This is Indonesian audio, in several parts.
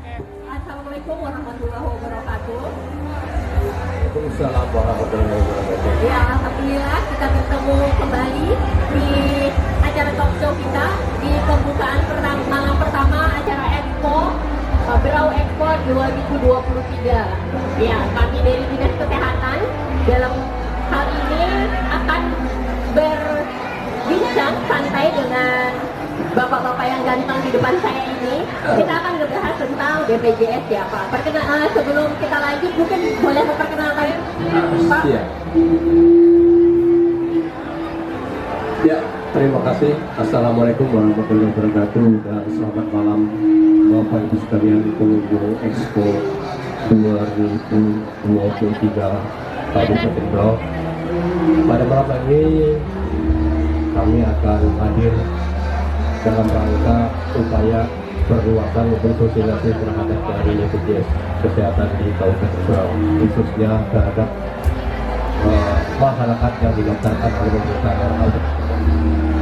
Assalamualaikum warahmatullahi wabarakatuh. Waalaikumsalam warahmatullahi wabarakatuh. Ya, alhamdulillah kita bertemu kembali di acara talk show kita di pembukaan malam pertama acara Expo Berau Expo 2023. Ya, kami dari Dinas Kesehatan dalam hal ini akan berbincang santai dengan bapak-bapak yang ganteng di depan saya ini. Kita akan membahas tentang BPJS ya Pak. Sebelum kita lanjut mungkin boleh memperkenalkan Pak. Iya. Ya, terima kasih. Assalamualaikum warahmatullahi wabarakatuh dan selamat malam Bapak Ibu sekalian pengunjung Expo 2023 Kabupaten Berau. Pada malam ini kami akan hadir dalam rangka upaya perluasan sosialisasi terhadap dari BPJS Kesehatan di Kabupaten Berau, khususnya terhadap masyarakat yang didaftarkan oleh pemerintah daerah.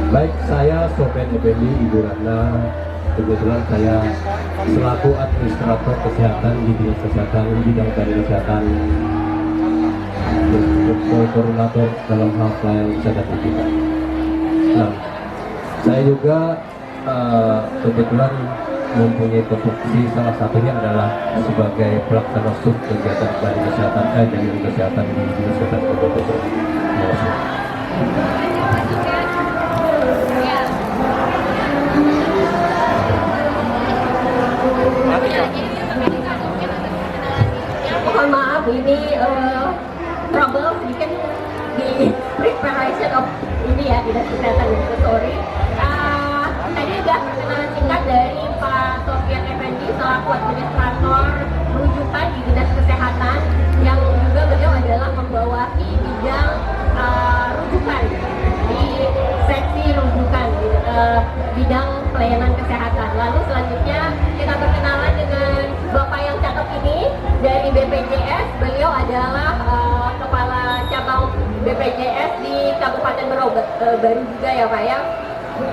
Baik, saya Sofian Effendi Ibu Ratna, kebetulan saya selaku administrator kesehatan di Dinas Kesehatan bidang dari kesehatan, koordinator dalam hal pelayanan kesehatan kita. Nah, saya juga kebetulan mempunyai tupoksi, salah satunya adalah sebagai pelaksana sub kegiatan dari kesehatan dari kesehatan di Dinas Kesehatan Kabupaten Berau. Mohon maaf ini trouble sedikit di preparation of ini ya Dinas Kesehatan ya, sorry. Tadi udah perkenalan singkat dari Pak Sofian Effendi selaku administrator rujukan di Dinas Kesehatan yang juga beliau adalah membawahi bidang rujukan di seksi rujukan bidang pelayanan kesehatan. Lalu selanjutnya kita berkenalan dengan Bapak yang cakep ini dari BPJS. Beliau adalah kepala cabang BPJS di Kabupaten Berau, baru juga ya Pak ya.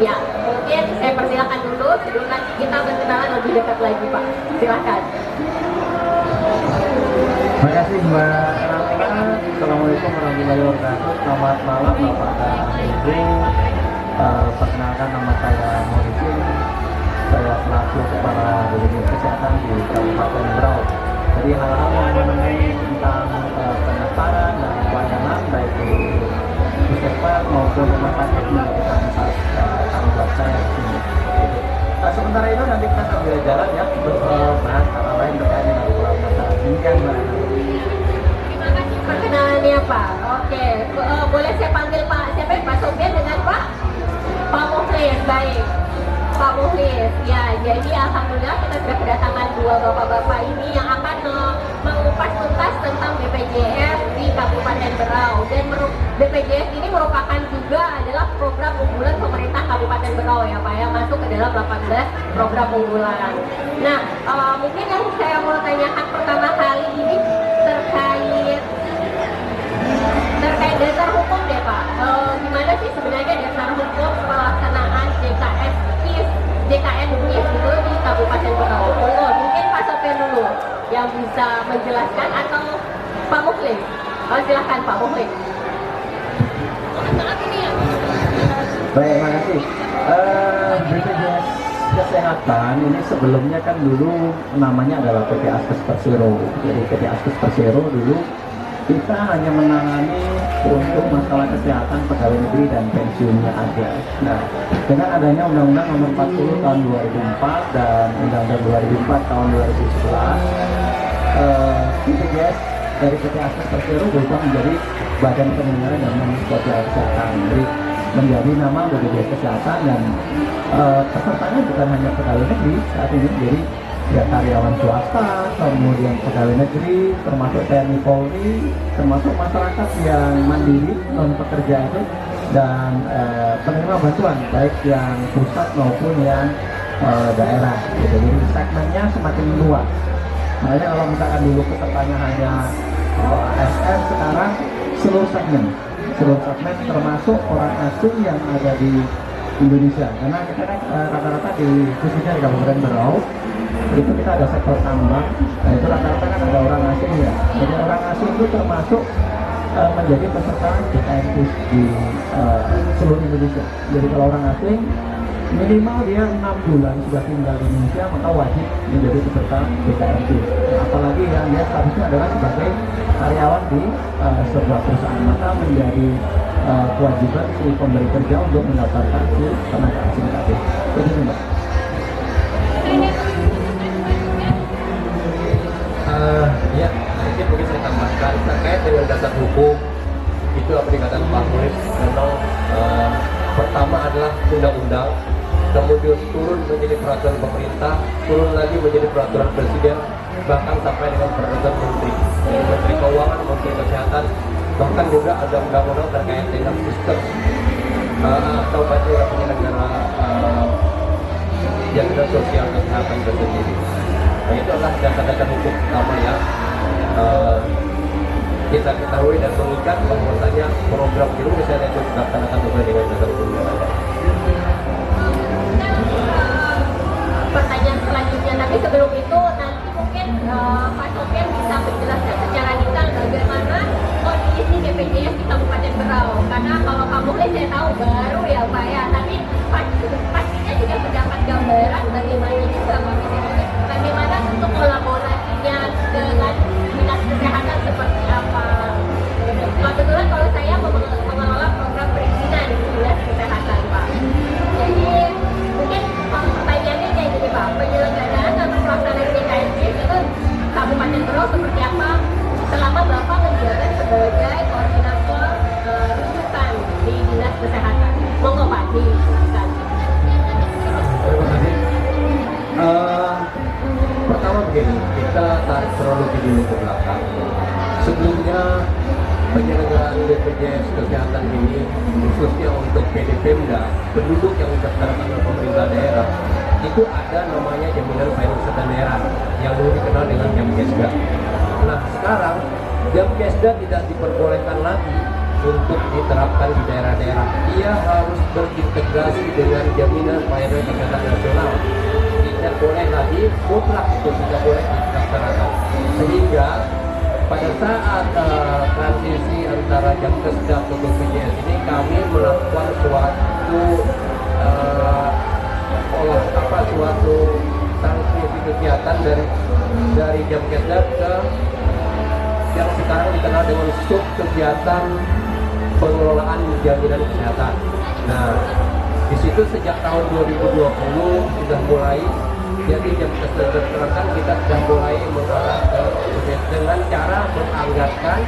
Ya, mungkin saya persilakan dulu sebelum nanti kita berkenalan lebih dekat lagi Pak. Silakan. Terima kasih Mbak Ratika. Assalamualaikum warahmatullahi wabarakatuh. Selamat malam Bapak dan Ibu. Perkenalkan nama saya Mauricio. Saya selaku kepala Dinas Kesehatan di Kabupaten Berau. Jadi hal-hal yang mengenai tentang pendaftaran dan pelayanan baik di puskesmas maupun rumah sakit menjadi tanggung jawab saya di sini. Sementara itu nanti kita sambil jalan ya untuk bahas hal lain terkait dengan pelayanan. Demikian Mbak. Terima kasih perkenalannya Pak. Oke, boleh saya panggil Pak siapa ya? Pak Sofian dengan Pak Mukhlis. Baik, Pak Mukhlis. Ya, jadi alhamdulillah kita sudah kedatangan dua bapak-bapak ini yang akan mengupas tuntas tentang BPJS di Kabupaten Berau. Dan BPJS ini merupakan juga adalah program unggulan pemerintah Kabupaten Berau ya Pak, yang masuk ke dalam 18 program unggulan. Nah, mungkin yang saya mau tanyakan pertama kali ini terkait dasar hukum deh Pak. Gimana sih sebenarnya dasar hukum pelaksanaan JKN KIS gitu di Kabupaten Berau? Mungkin Pak Sofian dulu yang bisa menjelaskan atau Pak Mukhlis. Silakan Pak Mukhlis. Baik, terima kasih. BPJS Kesehatan ini sebelumnya kan dulu namanya adalah PT Askes Persero. Jadi PT Askes Persero dulu kita hanya menangani untuk masalah kesehatan pegawai negeri dan pensiunnya aja. Nah, dengan adanya Undang-Undang Nomor 40 Tahun 2004 dan Undang-Undang 2004 Tahun 2011, BPJS dari PT Askes Persero berubah menjadi Badan Penyelenggaraan Jaminan Sosial Kesehatan. Jadi menjadi nama BPJS Kesehatan dan pesertanya bukan hanya pegawai negeri saat ini, jadi ya karyawan swasta, kemudian pegawai negeri, termasuk TNI Polri, termasuk masyarakat yang mandiri non pekerja itu, dan penerima bantuan baik yang pusat maupun yang daerah. Gitu. Jadi segmennya semakin luas. Makanya kalau misalkan dulu pesertanya hanya ASN, sekarang seluruh segmen termasuk orang asing yang ada di Indonesia. Karena kita kan rata-rata di khususnya di Kabupaten Berau itu kita ada sektor tambang, nah itu rata-rata kan ada orang asing ya. Jadi orang asing itu termasuk menjadi peserta BKMT di seluruh Indonesia. Jadi kalau orang asing minimal dia 6 bulan sudah tinggal di Indonesia maka wajib menjadi peserta BKMT. Nah, apalagi yang dia statusnya adalah sebagai karyawan di sebuah perusahaan, maka menjadi kewajiban si pemberi kerja untuk mendaftarkan si tenaga asing tadi. Jadi Mbak. Ya, sedikit mungkin saya tambahkan terkait dengan dasar hukum itu apa dikatakan Pak Mulis. Memang pertama adalah undang-undang, kemudian turun menjadi peraturan pemerintah, turun lagi menjadi peraturan presiden, bahkan sampai dengan peraturan menteri, menteri keuangan, menteri kesehatan, bahkan juga ada undang-undang terkait dengan sistem atau penyelenggara jaminan sosial kesehatan itu sendiri. Nah, itu adalah dasar-dasar hukum utama yang kita ketahui dan mengikat bahwasanya program itu misalnya itu dilaksanakan sesuai dengan dasar hukum yang ada. Pertanyaan selanjutnya, tapi sebelum itu nanti mungkin Pak Sofian bisa menjelaskan secara detail bagaimana kondisi BPJS di Kabupaten Berau. Karena kalau kamu saya tahu baru ya Pak ya, tapi pastinya juga mendapat gambaran bagaimana juga bagaimana untuk kolaborasinya dengan dinas kesehatan seperti apa. Kebetulan kalau saya mengelola program perizinan di dinas kesehatan Pak. Jadi mungkin pertanyaannya kayak gini Pak, penyelenggaraan atau pelaksanaan BKMT itu Kabupaten Berau seperti apa selama Bapak menjabat sebagai koordinator rujukan di dinas kesehatan? Monggo Pak, dijelaskan. Terima kasih. Pertama begini, kita tarik kronologi dulu ke belakang. Sebelumnya penyelenggaraan BPJS kesehatan ini khususnya untuk PDPemda, penduduk yang didaftarkan oleh pemerintah daerah, itu ada namanya jaminan pariwisata daerah yang dulu dikenal dengan Jamkesda. Nah sekarang Jamkesda tidak diperbolehkan lagi untuk diterapkan di daerah-daerah. Dia harus berintegrasi dengan jaminan pelayanan kesehatan nasional. Tidak boleh lagi mutlak itu tidak boleh dilaksanakan. Sehingga pada saat transisi antara Jamkesda ke BPJS ini kami melakukan suatu suatu transisi kegiatan dari Jamkesda ke yang sekarang dikenal dengan sub kegiatan pengelolaan jaminan kesehatan. Nah, di situ sejak tahun 2020 sudah mulai, jadi Jamkesda terangkan kita sudah mulai mengarah ke dengan cara menganggarkan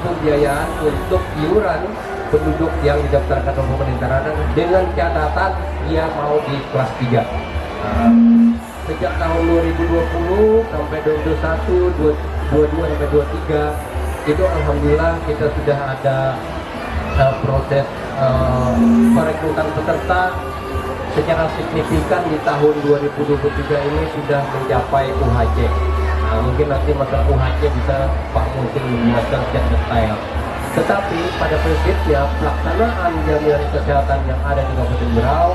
pembiayaan untuk iuran penduduk yang didaftarkan ke pemerintah dengan catatan dia mau di kelas 3. Sejak tahun 2020 sampai 2021, 22 sampai 23 itu alhamdulillah kita sudah ada proses perekrutan peserta secara signifikan di tahun 2023 ini sudah mencapai UHC. Nah, mungkin nanti masalah UHC bisa Pak Musin menjelaskan secara detail. Tetapi pada prinsipnya pelaksanaan jaminan kesehatan yang ada di Kabupaten Berau,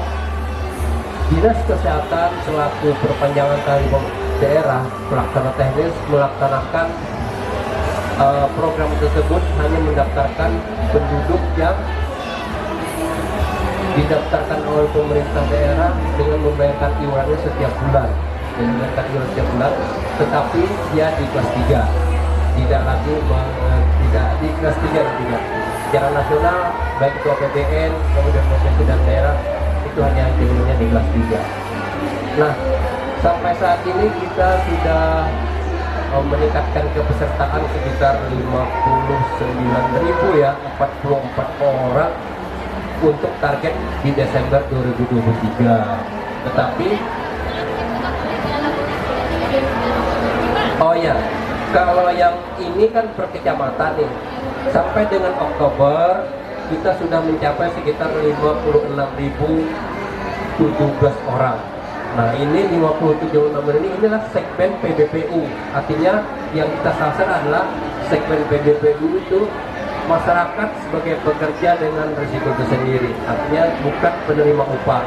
Dinas Kesehatan selaku perpanjangan tangan daerah pelaksana teknis melaksanakan program tersebut hanya mendaftarkan penduduk yang didaftarkan oleh pemerintah daerah dengan membayarkan iurannya setiap bulan, tetapi dia di kelas 3, tidak lagi tidak di kelas 3 tidak. Secara nasional baik itu APBN kemudian provinsi dan daerah itu hanya jumlahnya di kelas 3. Nah, sampai saat ini kita sudah meningkatkan kepesertaan sekitar 59.000 ya, 44 orang untuk target di Desember 2023. Tetapi oh ya, kalau yang ini kan per kecamatan nih, sampai dengan Oktober kita sudah mencapai sekitar 56.017 orang. Nah ini 57.000 ini inilah segmen PBPU, artinya yang kita sasar adalah segmen PBPU itu masyarakat sebagai pekerja dengan risiko tersendiri, artinya bukan penerima upah.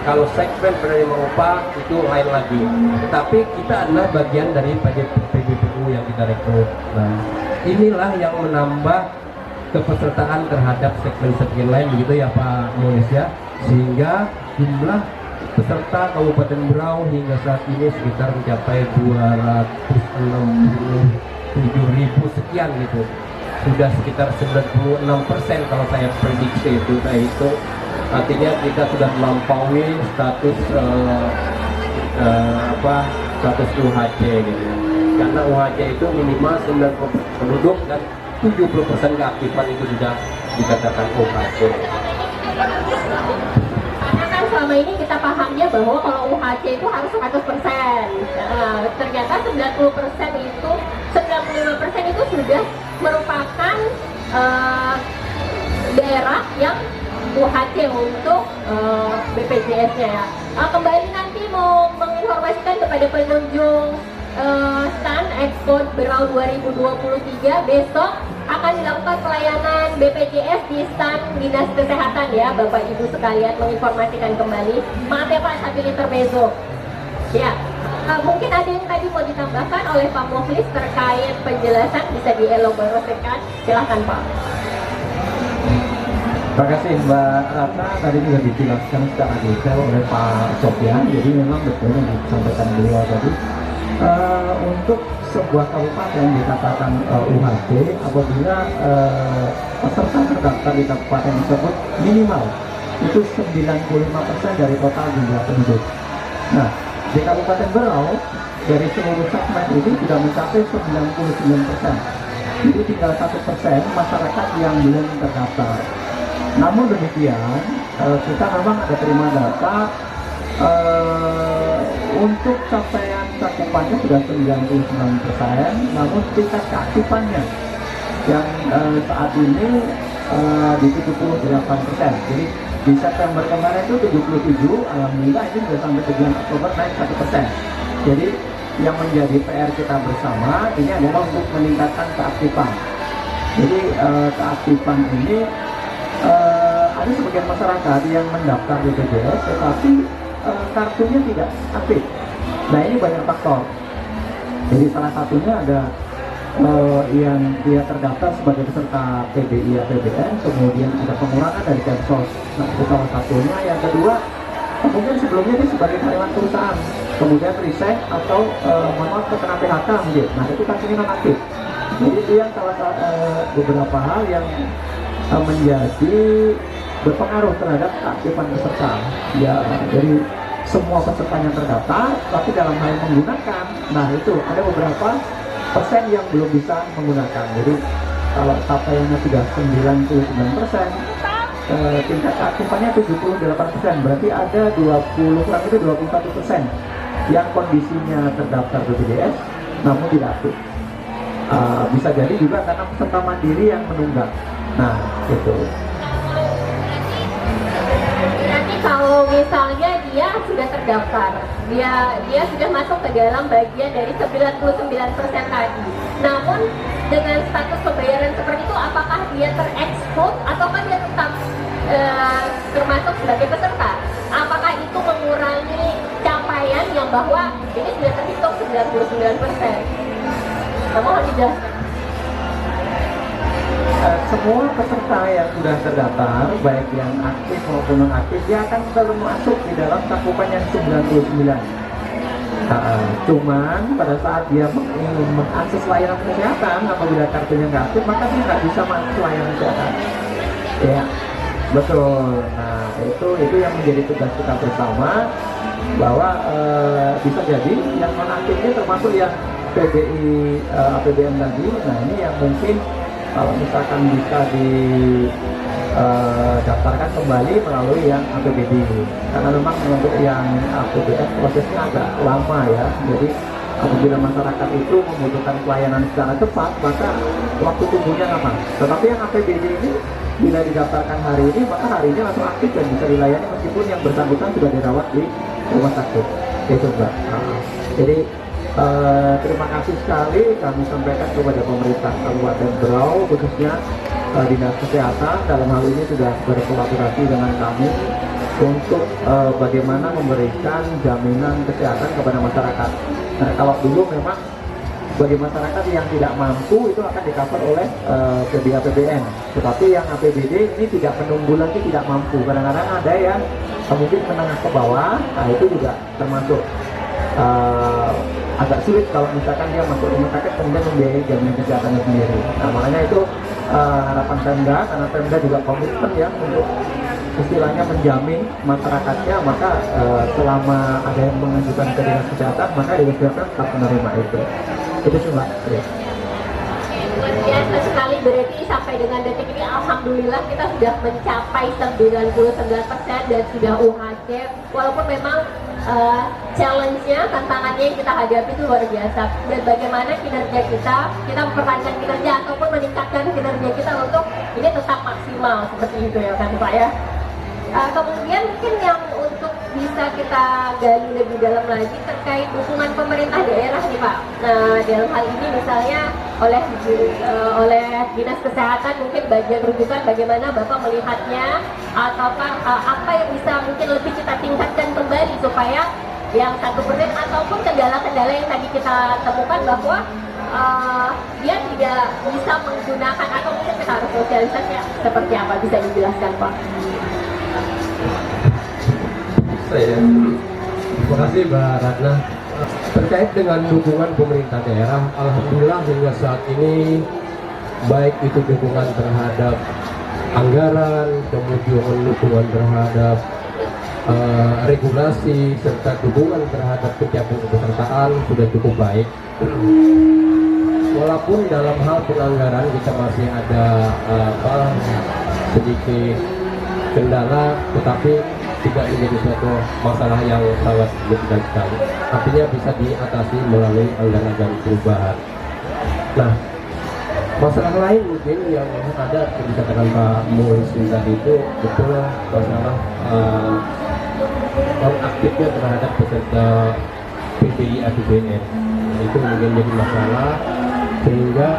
Kalau segmen penerima upah itu lain lagi. Tetapi kita adalah bagian dari PBPU yang kita rekrut. Nah, inilah yang menambah kepesertaan terhadap segmen-segmen lain begitu ya Pak Mulis ya. Sehingga jumlah peserta Kabupaten Berau hingga saat ini sekitar mencapai 267.000 sekian gitu. Sudah sekitar 96% kalau saya prediksi itu, saya itu artinya kita sudah melampaui status status UHC gitu ya. Karena UHC itu minimal 90% penduduk dan 70% keaktifan itu sudah dikatakan UHC. Selama ini kita pahamnya bahwa kalau UHC itu harus 100%. Ternyata 90% itu 95% itu sudah merupakan daerah yang UHC untuk BPJS-nya ya. Kembali nanti mau menginformasikan kepada pengunjung stand Expo Berau 2023 besok akan dilakukan pelayanan BPJS di stand Dinas Kesehatan ya Bapak Ibu sekalian, menginformasikan kembali. Maaf ya Pak sambil intermezzo. Ya, mungkin ada yang tadi mau ditambahkan oleh Pak Mukhlis terkait penjelasan, bisa dielaborasikan, silahkan Pak. Terima kasih Mbak Ratna, tadi juga dijelaskan secara detail oleh Pak Sofyan. Jadi memang betul yang disampaikan beliau tadi. Untuk sebuah kabupaten dikatakan UHC apabila peserta terdaftar di kabupaten tersebut minimal itu 95% dari total jumlah penduduk. Nah, di Kabupaten Berau dari seluruh segmen ini sudah mencapai 99%. Jadi tinggal 1% masyarakat yang belum terdaftar. Namun demikian, kita memang ada terima data untuk capaian cakupannya sudah 99%, namun tingkat keaktifannya yang saat ini di 78%. Jadi di September kemarin itu 77, alhamdulillah ini sudah sampai ke bulan Oktober naik 1%. Jadi yang menjadi PR kita bersama ini adalah untuk meningkatkan keaktifan. Jadi keaktifan ini ada sebagian masyarakat yang mendaftar BPJS tetapi kartunya tidak aktif. Nah ini banyak faktor. Jadi salah satunya ada yang dia terdaftar sebagai peserta PBI APBN, kemudian ada pengurangan dari Kemsos. Nah itu salah satunya. Yang kedua, mungkin sebelumnya dia sebagai karyawan perusahaan, kemudian resign atau terkena PHK mungkin. Nah itu kartunya non aktif. Jadi itu yang salah satu beberapa hal yang menjadi berpengaruh terhadap keaktifan peserta. Ya, jadi semua peserta yang terdaftar, tapi dalam hal menggunakan, nah itu ada beberapa persen yang belum bisa menggunakan. Jadi kalau capaiannya sudah 99%, tingkat keaktifannya 78%, berarti ada 21% yang kondisinya terdaftar BPJS namun tidak aktif. Bisa jadi juga karena peserta mandiri yang menunggak. Nah, itu. Nanti kalau misalnya dia sudah terdaftar, dia sudah masuk ke dalam bagian dari 99% tadi. Namun dengan status pembayaran seperti itu, apakah dia terekspos ataukah dia tetap termasuk sebagai peserta? Apakah itu mengurangi capaian yang bahwa ini sudah terhitung 99%? Mohon dijelaskan. Semua peserta yang sudah terdaftar, baik yang aktif maupun non aktif, dia akan selalu masuk di dalam cakupan yang 99. Cuman pada saat dia ingin mengakses layanan kesehatan, apabila kartunya nggak aktif, maka dia nggak bisa masuk layanan kesehatan. Ya, betul. Nah, itu yang menjadi tugas kita bersama, bahwa bisa jadi yang non aktifnya termasuk yang PBI APBN tadi. Nah, ini yang mungkin kalau misalkan bisa daftarkan kembali melalui yang APBD, karena memang untuk yang APBN prosesnya agak lama ya. Jadi apabila masyarakat itu membutuhkan pelayanan secara cepat, maka waktu tunggunya lama. Tetapi yang APBD ini bila didaftarkan hari ini, maka harinya langsung aktif dan bisa dilayani meskipun yang bersangkutan sudah dirawat di rumah sakit. Itu Mbak. Jadi terima kasih sekali kami sampaikan kepada pemerintah Kabupaten Berau, khususnya Dinas Kesehatan dalam hal ini sudah berkolaborasi dengan kami untuk bagaimana memberikan jaminan kesehatan kepada masyarakat. Nah, kalau dulu memang bagi masyarakat yang tidak mampu itu akan di-cover oleh APBN, tetapi yang APBD ini tidak menunggu lagi tidak mampu. Kadang-kadang ada yang mungkin menengah ke bawah, nah itu juga termasuk agak sulit kalau misalkan dia masuk rumah sakit kemudian membiayai jaminan kesehatannya sendiri. Nah, makanya itu harapan Pemda, karena Pemda juga komitmen ya untuk istilahnya menjamin masyarakatnya, maka selama ada yang mengajukan ke dinas kesehatan maka dinas kesehatan tetap menerima itu. Itu cuma ya. Luar biasa sekali, berarti sampai dengan detik ini alhamdulillah kita sudah mencapai 99% dan sudah UHC, walaupun memang challenge-nya, tantangannya yang kita hadapi itu luar biasa. Dan bagaimana kinerja kita mempertahankan kinerja ataupun meningkatkan kinerja kita untuk ini tetap maksimal seperti itu ya kan Pak ya. Kemudian mungkin yang untuk bisa kita gali lebih dalam lagi terkait dukungan pemerintah daerah nih Pak. Nah, dalam hal ini misalnya oleh Dinas Kesehatan mungkin bagian rujukan bagaimana Bapak melihatnya, ataukah apa yang bisa mungkin lebih kita tingkatkan kembali supaya yang 1% ataupun kendala-kendala yang tadi kita temukan bahwa dia tidak bisa menggunakan atau mungkin kita harus sosialisasi seperti apa, bisa dijelaskan Pak? Terima kasih Mbak Ratna. Terkait dengan dukungan pemerintah daerah, alhamdulillah hingga saat ini baik itu dukungan terhadap anggaran, kemudian dukungan terhadap regulasi serta dukungan terhadap pencapaian kepesertaan sudah cukup baik. Walaupun dalam hal penganggaran kita masih ada sedikit kendala, tetapi tidak menjadi suatu masalah yang sangat signifikan sekali. Artinya bisa diatasi melalui anggaran perubahan. Nah, masalah lain mungkin yang ada dikatakan Pak Muhsin tadi itu betul masalah aktifnya terhadap peserta PPI APBN itu mungkin jadi masalah, sehingga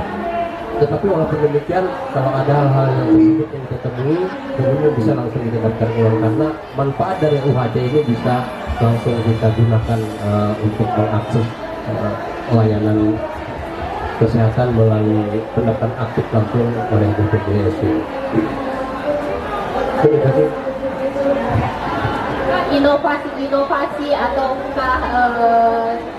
tetapi walaupun demikian kalau ada hal-hal yang tersebut yang kita temui kemudian bisa langsung didapatkan uang, karena manfaat dari UHC ini bisa langsung kita gunakan untuk mengakses layanan kesehatan melalui pendaftaran aktif langsung oleh BPJS. Inovasi ataukah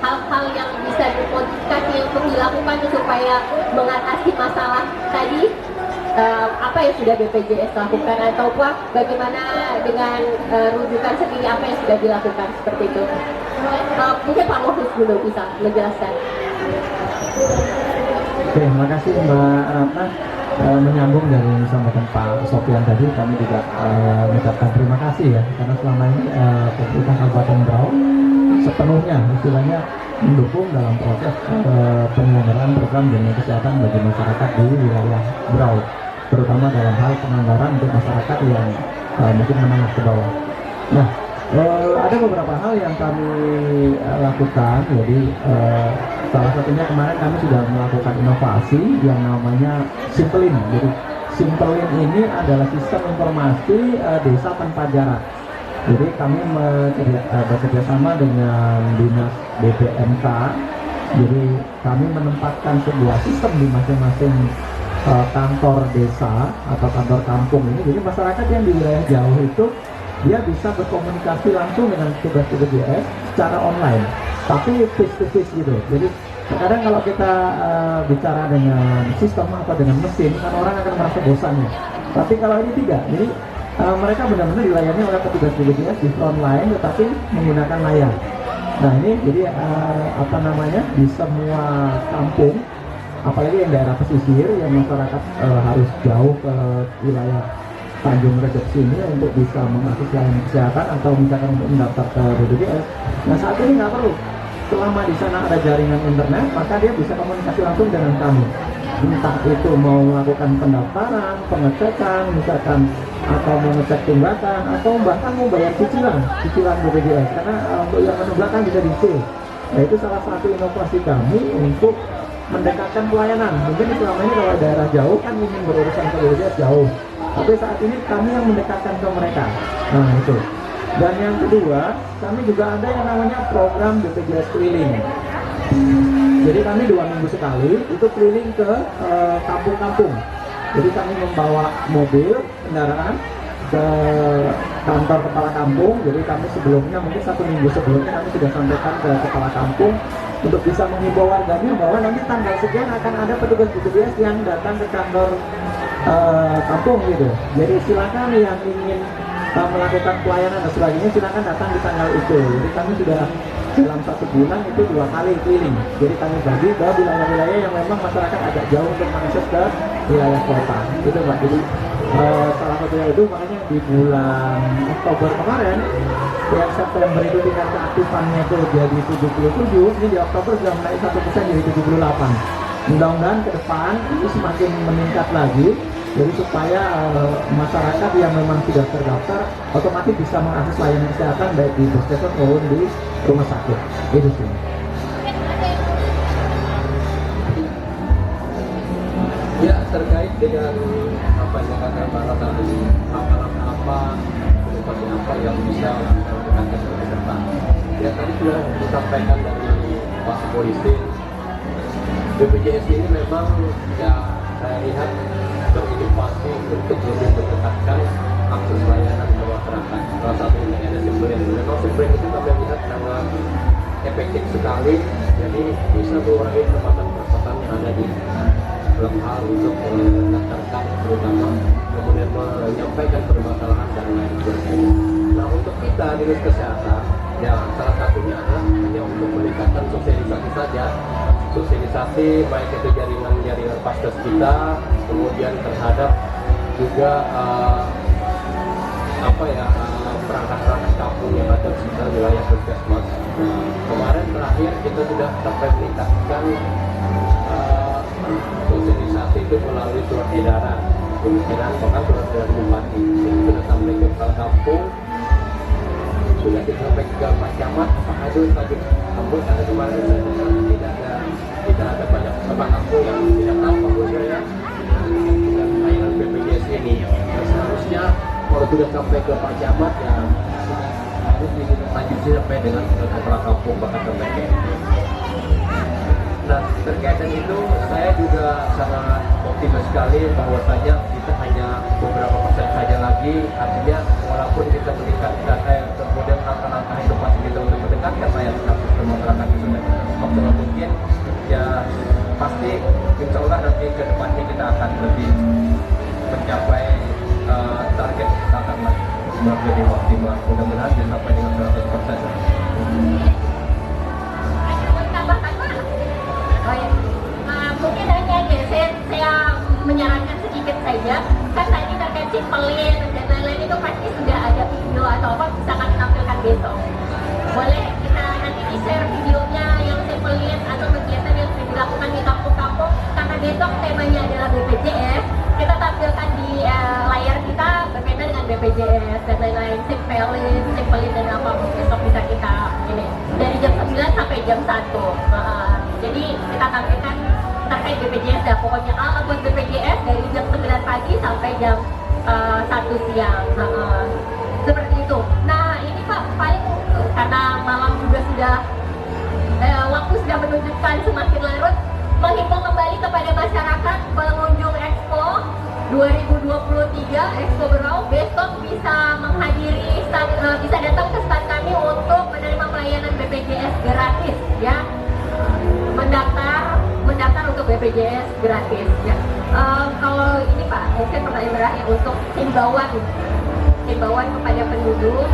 hal-hal yang bisa dimodifikasi untuk dilakukan supaya mengatasi masalah tadi, apa yang sudah BPJS lakukan, atau bagaimana dengan rujukan sendiri apa yang sudah dilakukan seperti itu. Mungkin Pak Muhsin dulu bisa menjelaskan. Oke, terima kasih Mbak Ratna. Menyambung dari yang disampaikan Pak Sofian tadi, kami juga mengucapkan terima kasih ya, karena selama ini pemerintah Kabupaten Berau sepenuhnya istilahnya mendukung dalam proses penyelenggaraan program jaminan kesehatan bagi masyarakat di wilayah Berau, terutama dalam hal penganggaran untuk masyarakat yang mungkin menengah ke bawah. Nah, ada beberapa hal yang kami lakukan, jadi salah satunya kemarin kami sudah melakukan inovasi yang namanya Simpelin. Jadi Simpelin ini adalah sistem informasi desa tanpa jarak. Jadi kami bekerja sama dengan Dinas BPMK. Jadi kami menempatkan sebuah sistem di masing-masing kantor desa atau kantor kampung ini. Jadi masyarakat yang di wilayah jauh itu dia bisa berkomunikasi langsung dengan tugas BPJS secara online, tapi face to face gitu. Jadi kadang kalau kita bicara dengan sistem atau dengan mesin, kan orang akan merasa bosan ya. Tapi kalau ini tidak, jadi mereka benar-benar dilayani oleh petugas BPJS di online, tetapi menggunakan layar. Nah ini jadi di semua kampung, apalagi yang daerah pesisir yang masyarakat harus jauh ke wilayah Tanjung Redep sini untuk bisa mengakses layanan kesehatan atau misalkan untuk mendaftar ke BPJS. Nah saat ini nggak perlu, selama di sana ada jaringan internet maka dia bisa komunikasi langsung dengan kami. Entah itu mau melakukan pendaftaran, pengecekan misalkan, atau mau ngecek tunggakan, atau bahkan mau bayar cicilan BPJS, karena untuk yang menunggakan bisa di-save. Nah itu salah satu inovasi kami untuk mendekatkan pelayanan. Mungkin selama ini kalau daerah jauh kan ingin berurusan ke BPJS jauh, tapi saat ini kami yang mendekatkan ke mereka. Nah itu Dan yang kedua, kami juga ada yang namanya program BPJS keliling. Jadi kami 2 minggu sekali itu keliling ke kampung-kampung. Jadi kami membawa mobil, kendaraan ke kantor kepala kampung. Jadi kami sebelumnya, mungkin 1 minggu sebelumnya kami sudah sampaikan ke kepala kampung untuk bisa menghimbau warganya bahwa nanti tanggal sekian akan ada petugas BPJS yang datang ke kantor kampung gitu. Jadi silakan yang ingin melakukan pelayanan dan sebagainya silakan datang di tanggal itu. Jadi kami sudah dalam 1 bulan itu 2 kali keliling. Jadi kami bagi ke wilayah-wilayah yang memang masyarakat agak jauh untuk mengakses ke wilayah kota. Itu Pak. Jadi salah satunya itu makanya di bulan Oktober kemarin, yang September itu tingkat keaktifannya itu jadi 77, ini di Oktober sudah naik 1% jadi 78. Mudah-mudahan ke depan ini semakin meningkat lagi, jadi supaya masyarakat yang memang sudah terdaftar otomatis bisa mengakses layanan kesehatan baik di puskesmas maupun di rumah sakit. Itu sih. Ya, terkait dengan apa yang kata Barat tadi, apa inovasi apa yang bisa kita lakukan ke depan. Ya, tadi sudah disampaikan dari Pak Polisi, BPJS ini memang ya saya lihat berinovasi untuk lebih mendekatkan akses layanan ke masyarakat. Salah satunya ada Simbrain. Memang Simbrain itu kami lihat sangat efektif sekali, jadi bisa mengurangi perempatan yang ada di dalam hal untuk mendaftarkan, terutama kemudian menyampaikan permasalahan dan lain sebagainya. Nah, untuk kita dinas kesehatan, ya salah satunya adalah hanya untuk meningkatkan sosialisasi saja. Sosialisasi baik itu jaringan paskes kita, kemudian terhadap juga perangkat-perangkat kampung yang ada di sekitar wilayah puskesmas. Kemarin terakhir kita sudah sampai meningkatkan sosialisasi itu melalui surat edaran, bahkan surat edaran bupati. Ini sudah sampai ke kepala kampung, sudah kita sampai ke Pak Camat, Pak Hadu, Pak Kampung. Karena kemarin saya dengar tidak ada banyak kepala kampung yang tidak tahu kampung saya dengan layanan BPJS ini. Dan seharusnya kalau sudah sampai ke Pak Camat ya harus dilanjutkan sampai dengan kepala kampung bahkan sampai ke Nah, terkait dengan itu, saya juga sangat optimis sekali bahwasanya kita hanya beberapa persen saja lagi. Artinya, walaupun kita meningkatkan, kemudian langkah-langkah inovasi kita untuk mendekatkan layanan akses ke masyarakat itu optimal mungkin, ya pasti insya Allah nanti ke depannya kita akan lebih mencapai target kita akan lebih optimal. Mudah-mudahan bisa sampai dengan 100%. Mungkin hanya saya menyarankan sedikit saja, kan tadi terkait simpelin dan lain-lain itu pasti sudah ada video atau apa bisa kami tampilkan besok. Boleh kita nanti di-share videonya yang simpelin atau kegiatan yang sudah dilakukan di kampung-kampung, karena besok temanya adalah BPJS, kita tampilkan di layar kita berkaitan dengan BPJS dan lain-lain, simpelin dan apa besok bisa kita ini dari jam 9 sampai jam 1. Jadi kita tampilkan terkait BPJS ya, pokoknya buat BPJS dari jam 9 pagi sampai jam 1 siang. Seperti itu. Nah ini Pak, paling karena malam juga sudah waktu sudah menunjukkan semakin larut, menghimbau kembali kepada masyarakat pengunjung Expo 2023 Expo Berau besok bisa menghadiri bisa datang ke stand kami untuk menerima pelayanan BPJS gratis ya. Mendaftar untuk BPJS gratis ya. Kalau ini Pak, mungkin pertanyaan terakhir untuk himbauan kepada penduduk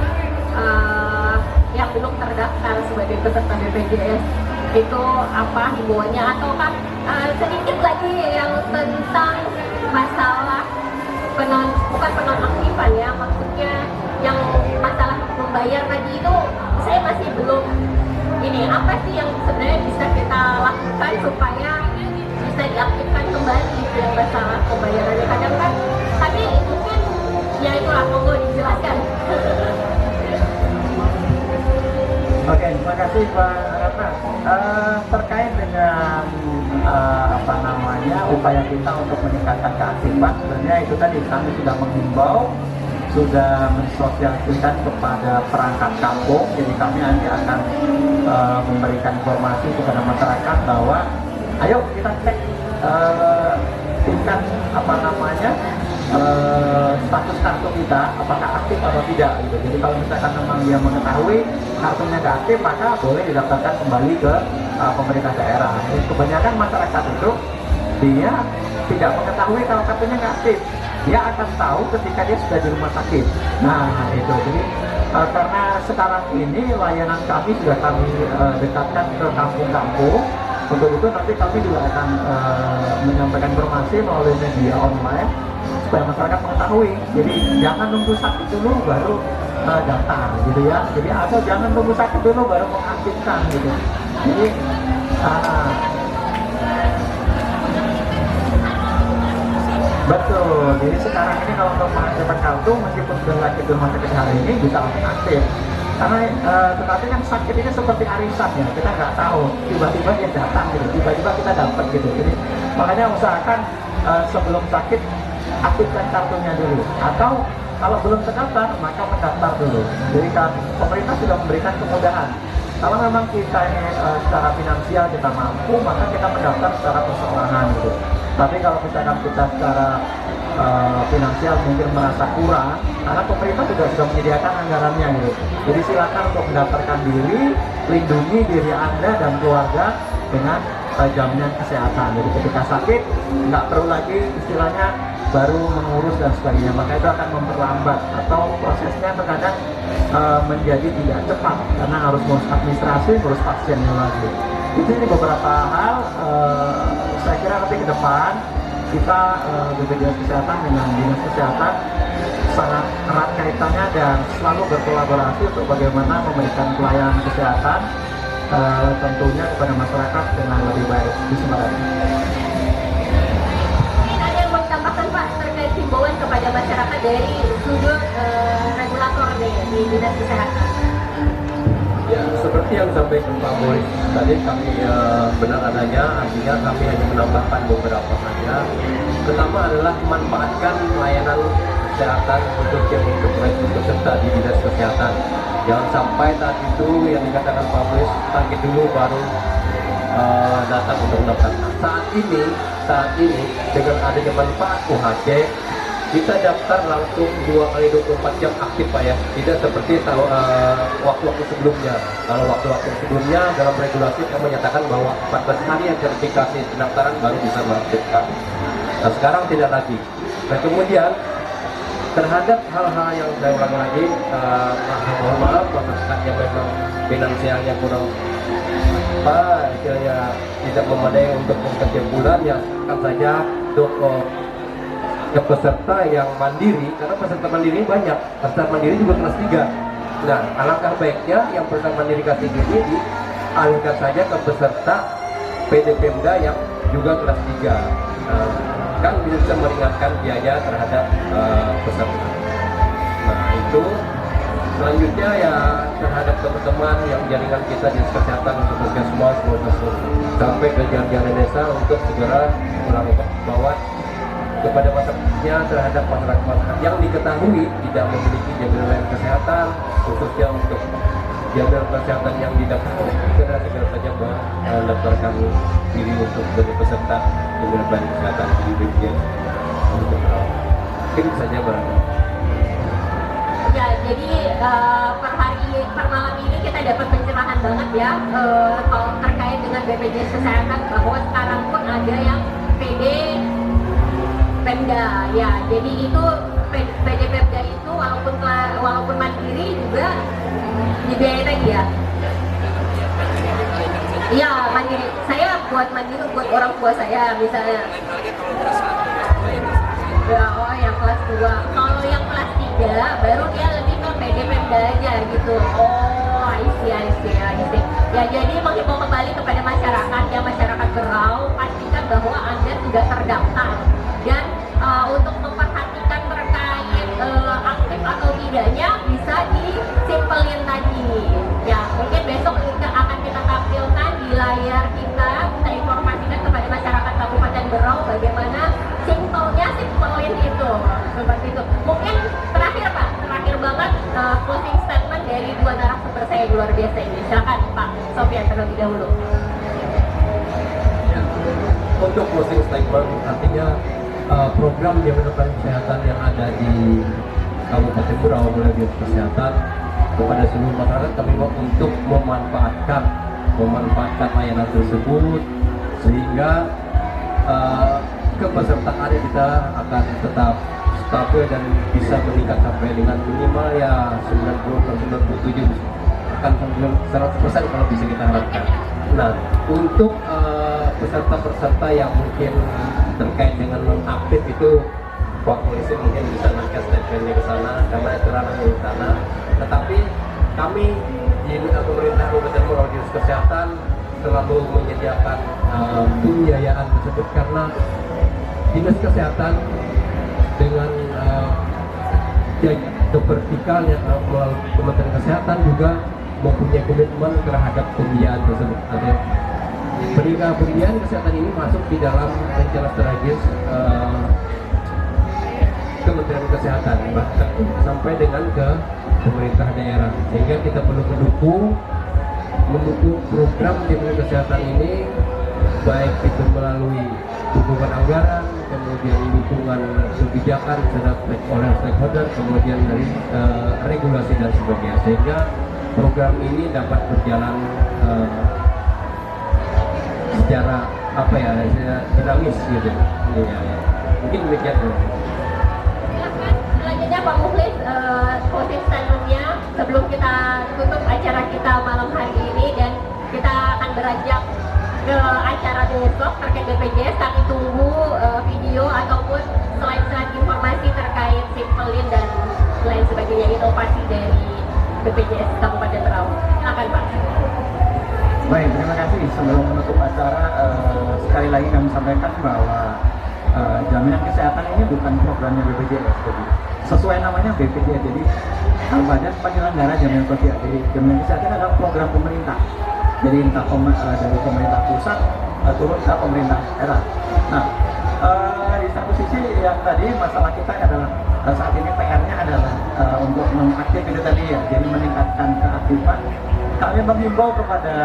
yang belum terdaftar sebagai peserta BPJS itu apa himbauannya, ataukah sedikit lagi yang tentang masalah bukan penonaktifan ya, maksudnya yang masalah membayar tadi itu saya masih belum ini apa sih yang sebenarnya bisa kita lakukan supaya bisa diaktifkan kembali gitu ya, masalah pembayarannya kadang kan, tapi mungkin ya itulah, monggo dijelaskan. Oke, terima kasih Pak Ratna. Terkait dengan upaya kita untuk meningkatkan keaktifan, sebenarnya itu tadi kami sudah menghimbau sudah mensosialisasikan kepada perangkat kampung. Jadi kami nanti akan memberikan informasi kepada masyarakat bahwa ayo kita cek tingkat status kartu kita apakah aktif atau tidak gitu. Jadi kalau misalkan memang dia mengetahui kartunya nggak aktif, maka boleh didaftarkan kembali ke pemerintah daerah. Jadi kebanyakan masyarakat itu dia tidak mengetahui kalau kartunya nggak aktif. Dia akan tahu ketika dia sudah di rumah sakit. Nah itu. Jadi karena sekarang ini layanan kami sudah kami dekatkan ke kampung-kampung. Untuk itu nanti kami juga akan menyampaikan informasi melalui media online supaya masyarakat mengetahui. Jadi jangan nunggu sakit dulu baru daftar gitu ya. Jadi atau jangan nunggu sakit dulu baru mengaktifkan gitu. Jadi betul. Jadi sekarang ini kalau untuk mengaktifkan kartu meskipun sudah sakit di rumah sakit hari ini bisa langsung aktif. Karena tetapi kan sakit ini seperti arisan ya, kita nggak tahu tiba-tiba dia datang gitu, tiba-tiba kita dapat gitu. Jadi makanya usahakan sebelum sakit aktifkan kartunya dulu, atau kalau belum terdaftar maka mendaftar dulu. Jadi kan pemerintah sudah memberikan kemudahan. Kalau memang kita ini secara finansial kita mampu, maka kita mendaftar secara perseorangan gitu. Tapi kalau misalkan kita secara finansial mungkin merasa kurang, karena pemerintah juga sudah menyediakan anggarannya gitu. Jadi silakan untuk mendaftarkan diri, lindungi diri Anda dan keluarga dengan jaminan kesehatan. Jadi ketika sakit nggak perlu lagi istilahnya baru mengurus dan sebagainya, maka itu akan memperlambat atau prosesnya terkadang menjadi tidak cepat karena harus ngurus administrasi, ngurus pasiennya lagi. Itu ini beberapa hal saya kira nanti ke depan kita BPJS Kesehatan dengan Dinas Kesehatan sangat erat kaitannya dan selalu berkolaborasi untuk bagaimana memberikan pelayanan kesehatan tentunya kepada masyarakat dengan lebih baik di Semarang. Mungkin ada yang mau ditambahkan Pak terkait himbauan kepada masyarakat dari sudut regulator di Dinas Kesehatan? Ya, seperti yang disampaikan Pak Boris tadi, kami benar adanya, artinya kami hanya menambahkan beberapa saja. Pertama adalah manfaatkan layanan kesehatan untuk yang peserta di Dinas Kesehatan. Jangan sampai saat itu yang dikatakan Pak Boris sakit dulu baru datang untuk mendaftarkan. Saat ini dengan adanya manfaat UHC, kita daftar langsung 2x24 jam aktif Pak ya, tidak seperti waktu-waktu sebelumnya. Kalau waktu-waktu sebelumnya dalam regulasi kami menyatakan bahwa 14 hari yang verifikasi pendaftaran baru bisa mengaktifkan. Nah sekarang tidak lagi. Nah kemudian terhadap hal-hal yang saya ulangi lagi, mohon maaf masyarakat yang memang finansialnya kurang ya tidak memadai untuk setiap bulan, ya akan saja ke peserta yang mandiri, karena peserta mandiri banyak, peserta mandiri juga kelas 3. Nah, alangkah baiknya yang peserta mandiri kelas 3 ini dialihkan saja ke peserta PDPMDA yang juga kelas 3. Kan bisa meringankan biaya terhadap peserta. Nah, itu selanjutnya ya terhadap teman-teman yang jaringan kita di kesehatan untuk puskesmas sampai ke jalan-jalan desa untuk segera bawa kepada masyarakatnya terhadap masyarakat yang diketahui tidak memiliki jaminan layanan kesehatan, khususnya untuk jaminan kesehatan yang didapatkan segera saja mendaftarkan diri untuk menjadi peserta jaminan layanan kesehatan di BPJS. Mungkin saja barangkali. Ya, jadi per malam ini kita dapat pencerahan banget ya kalau terkait dengan BPJS Kesehatan, bahwa sekarang pun ada yang PD Pemda ya, jadi itu PD Pemda itu walaupun mandiri juga dibiayai lagi ya. Iya mandiri, saya buat mandiri buat orang tua saya misalnya. Ya, oh yang kelas 2. Kalau yang kelas 3 baru dia lebih ke PD Pemda aja gitu. Oh, I see. Ya, jadi menghimbau kembali kepada masyarakat ya, masyarakat Berau, pastikan bahwa Anda sudah terdaftar. Dan untuk memperhatikan terkait aktif atau tidaknya bisa disimpelin tadi. Ya, mungkin besok akan kita tampilkan di layar kita informasikan kepada masyarakat Kabupaten Berau bagaimana simpelin itu. Seperti itu. Mungkin terakhir Pak, banget closing statement dari dua narasumber saya yang luar biasa ini. Silakan Pak Sofyan terlebih dahulu. Ya, untuk closing statement artinya program jaminan kesehatan yang ada di Kabupaten Berau mulai dari kesehatan kepada seluruh masyarakat kami mau untuk memanfaatkan layanan tersebut sehingga kepesertaan kita akan tetap stabil dan bisa meningkat sampai dengan minimal ya 90-97 akan 100% kalau bisa kita harapkan. Nah, untuk peserta-peserta yang mungkin terkait dengan non-aktif itu Pak Polisi mungkin bisa naikkan statementnya ke sana karena itu ranahnya di sana. Tetapi kami di pemerintah Kabupaten Berau Dinas Kesehatan selalu menyediakan pembiayaan tersebut karena Dinas Kesehatan dengan vertikal yang melalui Kementerian Kesehatan juga mempunyai komitmen terhadap pembiayaan tersebut. Pembiayaan kesehatan ini masuk di dalam rencana strategis Kementerian Kesehatan bahkan sampai dengan ke pemerintah daerah, sehingga kita perlu mendukung program jaminan kesehatan ini baik itu melalui dukungan anggaran, kemudian dukungan kebijakan oleh stakeholder, kemudian dari regulasi dan sebagainya, sehingga program ini dapat berjalan secara dinamis gitu. Ya. Mungkin demikian. Selanjutnya Pak Mukhlis, closing statement-nya sebelum kita tutup acara kita malam hari ini dan kita akan beranjak ke acara besok terkait BPJS. Kami tunggu video ataupun slide-slide informasi terkait Simpelin dan lain sebagainya, inovasi dari BPJS Kabupaten Berau. Silakan Pak. Baik, terima kasih. Sebelum menutup acara, sekali lagi kami sampaikan bahwa jaminan kesehatan ini bukan programnya BPJS. Jadi, sesuai namanya BPJS, jadi Badan Penyelenggara Jaminan Sosial. Jadi jaminan kesehatan adalah program pemerintah. Jadi entah dari pemerintah pusat turun ke pemerintah daerah. Nah, di satu sisi yang tadi masalah kita adalah saat ini PR-nya adalah untuk mengaktif itu tadi ya, jadi meningkatkan keaktifan. Kami menghimbau kepada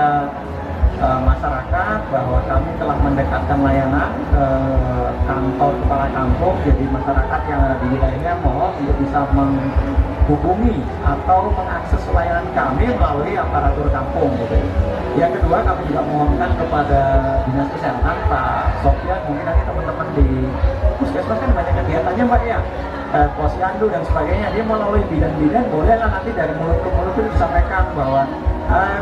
masyarakat bahwa kami telah mendekatkan layanan ke kantor kepala kampung, jadi masyarakat yang ada di wilayahnya mohon untuk bisa menghubungi atau mengakses layanan kami melalui aparatur kampung gitu. Yang kedua, kami juga mohonkan kepada Dinas Kesehatan Pak Sofyan, mungkin nanti teman-teman di puskesmas kan banyak kegiatannya Mbak ya, posyandu dan sebagainya, dia melalui bidan-bidan bolehlah nanti dari mulut ke mulut itu disampaikan bahwa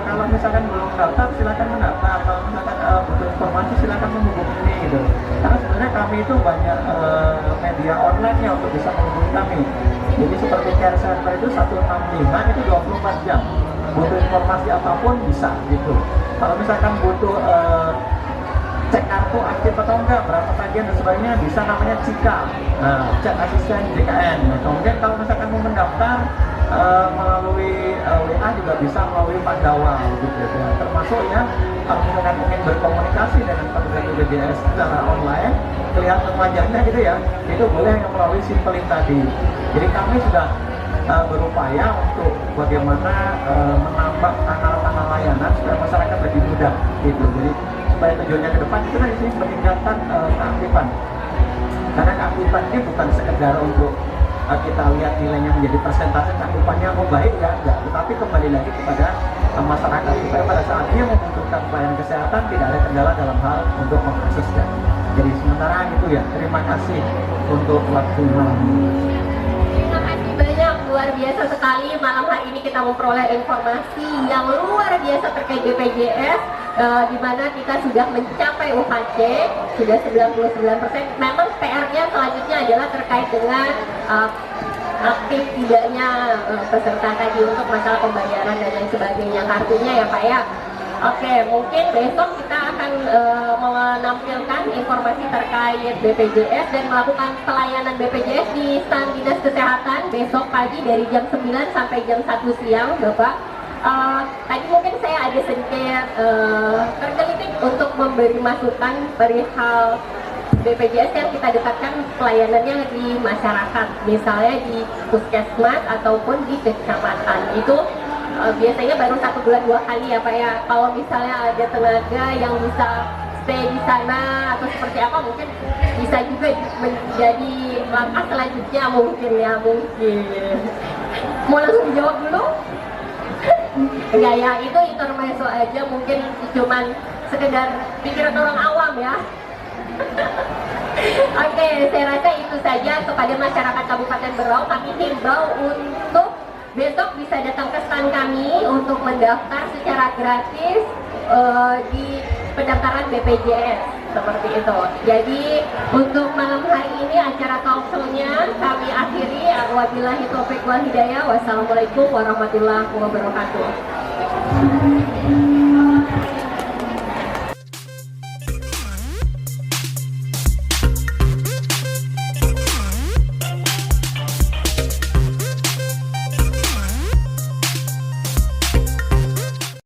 kalau misalkan belum daftar silakan mendaftar, kalau misalkan butuh informasi silakan menghubungi ini gitu. Karena sebenarnya kami itu banyak media online nya untuk bisa menghubungi kami. Jadi seperti care center itu 165 itu 24 jam. Butuh informasi apapun bisa gitu. Kalau misalkan butuh cek kartu aktif atau enggak, berapa tagihan dan sebagainya, bisa namanya Cika, cek asisten JKN. Nah, kemudian kalau misalkan mau mendaftar melalui WA juga bisa melalui Pandawa gitu ya. Termasuk ya kalau misalkan ingin berkomunikasi dengan petugas BPJS secara online, kelihatan wajahnya gitu ya, itu boleh melalui Simpelin tadi. Jadi kami sudah berupaya untuk bagaimana menambah kanal-kanal layanan supaya masyarakat lebih mudah gitu. Jadi supaya tujuannya ke depan itu kan sih meningkatkan keaktifan. Karena keaktifan ini bukan sekedar untuk kita lihat nilainya menjadi persentase keaktifannya baik ya enggak, tetapi kembali lagi kepada masyarakat supaya pada saat dia membutuhkan pelayanan kesehatan tidak ada kendala dalam hal untuk mengaksesnya. Jadi sementara itu ya, terima kasih untuk waktu malam ini. Terima kasih banyak, luar biasa sekali malam hari ini kita memperoleh informasi yang luar biasa terkait BPJS, di mana kita sudah mencapai UHC sudah 99%. Memang PR-nya selanjutnya adalah terkait dengan aktif tidaknya peserta tadi untuk masalah pembayaran dan lain sebagainya, kartunya ya Pak ya. Oke, mungkin besok kita akan menampilkan informasi terkait BPJS dan melakukan pelayanan BPJS di stand Dinas Kesehatan besok pagi dari jam 9 sampai jam 1 siang, Bapak. Tadi mungkin saya ada sedikit tergelitik untuk memberi masukan perihal BPJS yang kita dekatkan pelayanannya di masyarakat, misalnya di puskesmas ataupun di kecamatan. Itu biasanya baru 1 bulan 2 kali ya Pak ya. Kalau misalnya ada tenaga yang bisa stay di sana atau seperti apa, mungkin bisa juga menjadi langkah selanjutnya mungkin ya, mungkin. Mau langsung dijawab dulu? Enggak ya, itu intermezzo aja, mungkin cuman sekedar pikiran orang awam ya. Oke, saya rasa itu saja kepada masyarakat Kabupaten Berau. Kami himbau untuk besok bisa datang ke stand kami untuk mendaftar secara gratis di pendaftaran BPJS seperti itu. Jadi untuk malam hari ini acara talkshow-nya kami akhiri. Wabillahi taufiq wal hidayah. Wassalamualaikum warahmatullahi wabarakatuh.